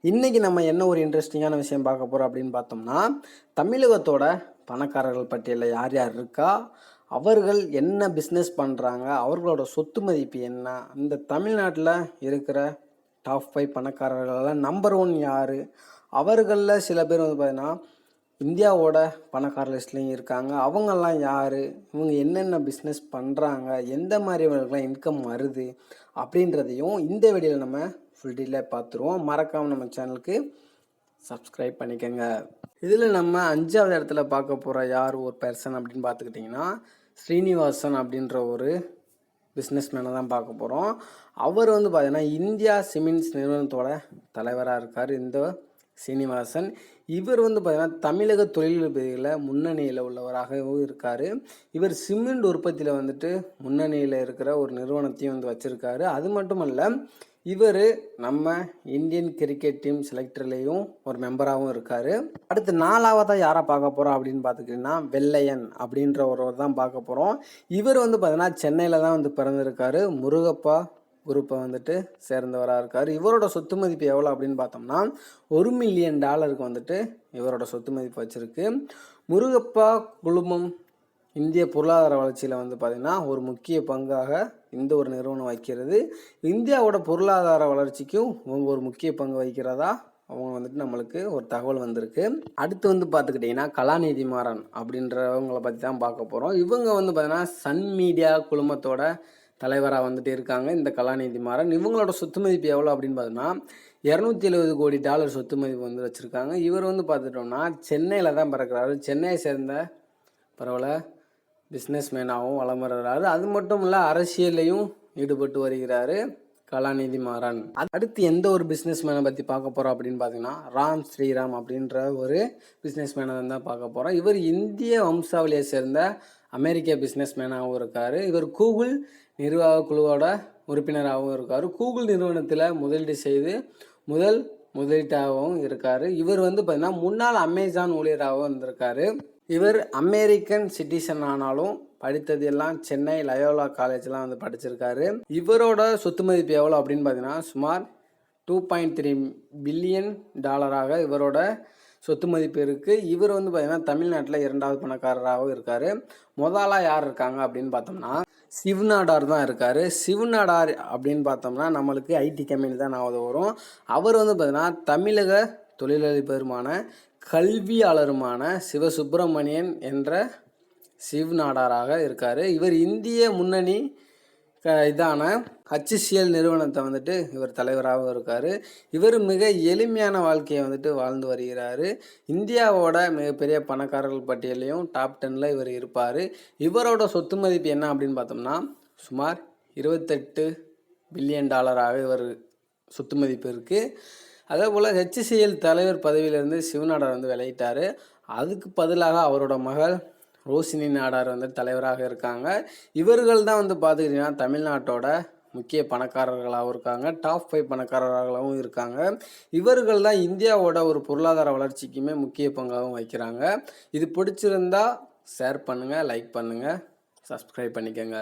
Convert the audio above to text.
இன்றைக்கி நம்ம என்ன ஒரு இன்ட்ரெஸ்டிங்கான விஷயம் பார்க்க போகிறோம் அப்படின்னு பார்த்தோம்னா, தமிழகத்தோட பணக்காரர்கள் பட்டியலில் யார் யார் இருக்கா, அவர்கள் என்ன பிஸ்னஸ் பண்ணுறாங்க, அவர்களோட சொத்து மதிப்பு என்ன, இந்த தமிழ்நாட்டில் இருக்கிற டாப் 5 பணக்காரர்கள் நம்பர் 1 யார், அவர்களில் சில பேர் வந்து பார்த்தீங்கன்னா இந்தியாவோட பணக்கார லிஸ்ட்லேயும் இருக்காங்க. அவங்கெல்லாம் யார், இவங்க என்னென்ன பிஸ்னஸ் பண்ணுறாங்க, எந்த மாதிரி இவங்களுக்குலாம் இன்கம் வருது அப்படின்றதையும் இந்த வீடியோவில் நம்ம ஃபுல் டீட்டெயிலாக பார்த்துருவோம். மறக்காமல் நம்ம சேனலுக்கு சப்ஸ்கிரைப் பண்ணிக்கோங்க. இதில் நம்ம 5வது இடத்துல பார்க்க போகிற யார் ஒரு பர்சன் அப்படின்னு பார்த்துக்கிட்டிங்கன்னா, ஸ்ரீனிவாசன் அப்படின்ற ஒரு பிஸ்னஸ் மேனை தான் பார்க்க போகிறோம். அவர் வந்து பார்த்தீங்கன்னா இந்தியா சிமெண்ட்ஸ் நிறுவனத்தோட தலைவராக இருக்கார் இந்த சீனிவாசன். இவர் வந்து பார்த்தீங்கன்னா தமிழக தொழிலதிபர்களில் முன்னணியில் உள்ளவராகவும் இருக்கார். இவர் சிமெண்ட் உற்பத்தியில் வந்துட்டு முன்னணியில் இருக்கிற ஒரு நிறுவனத்தையும் வந்து வச்சுருக்காரு. அது மட்டுமல்ல, இவர் நம்ம இந்தியன் கிரிக்கெட் டீம் செலக்டர்லேயும் ஒரு மெம்பராகவும் இருக்கார். அடுத்து 4வதாக யாரை பார்க்க போகிறோம் அப்படின்னு பார்த்துக்கிட்டிங்கன்னா, வெள்ளையன் அப்படின்ற ஒருவர் தான் பார்க்க போகிறோம். இவர் வந்து பார்த்தீங்கன்னா சென்னையில் தான் வந்து பிறந்திருக்காரு. முருகப்பா குரூப்பை வந்துட்டு சேர்ந்தவராக இருக்கார். இவரோட சொத்து மதிப்பு எவ்வளோ அப்படின்னு பார்த்தோம்னா $1 மில்லியன் வந்துட்டு இவரோட சொத்து மதிப்பு வச்சுருக்கு. முருகப்பா குழுமம் இந்திய பொருளாதார வளர்ச்சியில் வந்து பார்த்திங்கன்னா ஒரு முக்கிய பங்காக இந்த ஒரு நிறுவனம் வைக்கிறது. இந்தியாவோட பொருளாதார வளர்ச்சிக்கும் ஒரு முக்கிய பங்கு வைக்கிறதா அவங்க வந்துட்டு நம்மளுக்கு ஒரு தகவல் வந்திருக்கு. அடுத்து வந்து பார்த்துக்கிட்டிங்கன்னா கலாநிதி மாறன் அப்படின்றவங்களை பற்றி தான் பார்க்க போகிறோம். இவங்க வந்து பார்த்திங்கன்னா சன் மீடியா குழுமத்தோட தலைவராக வந்துட்டு இருக்காங்க இந்த கலாநிதி மாறன். இவங்களோட சொத்து மதிப்பு எவ்வளோ அப்படின்னு பார்த்தோம்னா $270 கோடி சொத்து மதிப்பு வந்து வச்சுருக்காங்க. இவர் வந்து பார்த்துட்டோம்னா சென்னையில் தான் பிறக்கிறாரு. சென்னையை சேர்ந்த பரவாயில்ல பிஸ்னஸ் மேனாகவும் வலம் வருகிறாரு. அது மட்டும் இல்லை, அரசியலையும் ஈடுபட்டு வருகிறாரு கலாநிதி மாறன். அடுத்து எந்த ஒரு பிஸ்னஸ் மேனை பற்றி பார்க்க போகிறோம் அப்படின்னு பார்த்தீங்கன்னா ராம் ஸ்ரீராம் அப்படின்ற ஒரு பிஸ்னஸ் மேனை தான் பார்க்க போகிறோம். இவர் இந்திய வம்சாவளியை சேர்ந்த அமெரிக்க பிஸ்னஸ் மேனாகவும் இருக்கார். இவர் கூகுள் நிர்வாக குழுவோட உறுப்பினராகவும் இருக்கார். கூகுள் நிறுவனத்தில் முதலீடு செய்து முதலீட்டாகவும் இருக்கார். இவர் வந்து பார்த்தீங்கன்னா முன்னாள் அமேசான் ஊழியராகவும் இருந்திருக்காரு. இவர் அமெரிக்கன் சிட்டிசன் ஆனாலும் படித்தது எல்லாம் சென்னை லயோலா காலேஜ்லாம் வந்து படிச்சிருக்காரு. இவரோட சொத்து மதிப்பு எவ்வளோ அப்படின்னு பார்த்தீங்கன்னா சுமார் $2.3 பில்லியன் இவரோட சொத்து மதிப்பு இருக்குது. இவர் வந்து பார்த்தீங்கன்னா தமிழ்நாட்டில் 2வது பணக்காரராகவும் இருக்கார். முதலாக யார் இருக்காங்க அப்படின்னு பார்த்தோம்னா சிவ் நாடார் தான் இருக்கார். சிவ் நாடார் அப்படின்னு பார்த்தோம்னா நம்மளுக்கு ஐடி கம்பெனி தான் வரும். அவர் வந்து பார்த்தீங்கன்னா தமிழக தொழிலதிபருமான கல்வியாளருமான சிவசுப்பிரமணியன் என்ற சிவ் நாடாராக இருக்கார். இவர் இந்திய முன்னணி இதான HCL நிறுவனத்தை வந்துட்டு இவர் தலைவராகவும் இருக்கார். இவர் மிக எளிமையான வாழ்க்கையை வந்துட்டு வாழ்ந்து வருகிறார். இந்தியாவோட மிகப்பெரிய பணக்காரர்கள் பட்டியலையும் டாப் 10ல் இவர் இருப்பார். இவரோட சொத்து மதிப்பு என்ன அப்படின்னு பார்த்தோம்னா சுமார் $28 பில்லியன் இவர் சொத்து மதிப்பு இருக்குது. அதே போல் HCL தலைவர் பதவியிலிருந்து சிவநாடார் வந்து விலகிட்டார். அதுக்கு பதிலாக அவரோட மகள் ரோஷினி நாடார் வந்து தலைவராக இருக்காங்க. இவர்கள் தான் வந்து பார்த்துக்கிட்டிங்கன்னா தமிழ்நாட்டோட முக்கிய பணக்காரர்களாகவும் இருக்காங்க. டாப் 5 பணக்காரர்களாகவும் இருக்காங்க. இவர்கள் தான் இந்தியாவோட ஒரு பொருளாதார வளர்ச்சிக்குமே முக்கிய பங்காகவும் வைக்கிறாங்க. இது பிடிச்சிருந்தா ஷேர் பண்ணுங்கள், லைக் பண்ணுங்கள், சப்ஸ்கிரைப் பண்ணிக்கோங்க.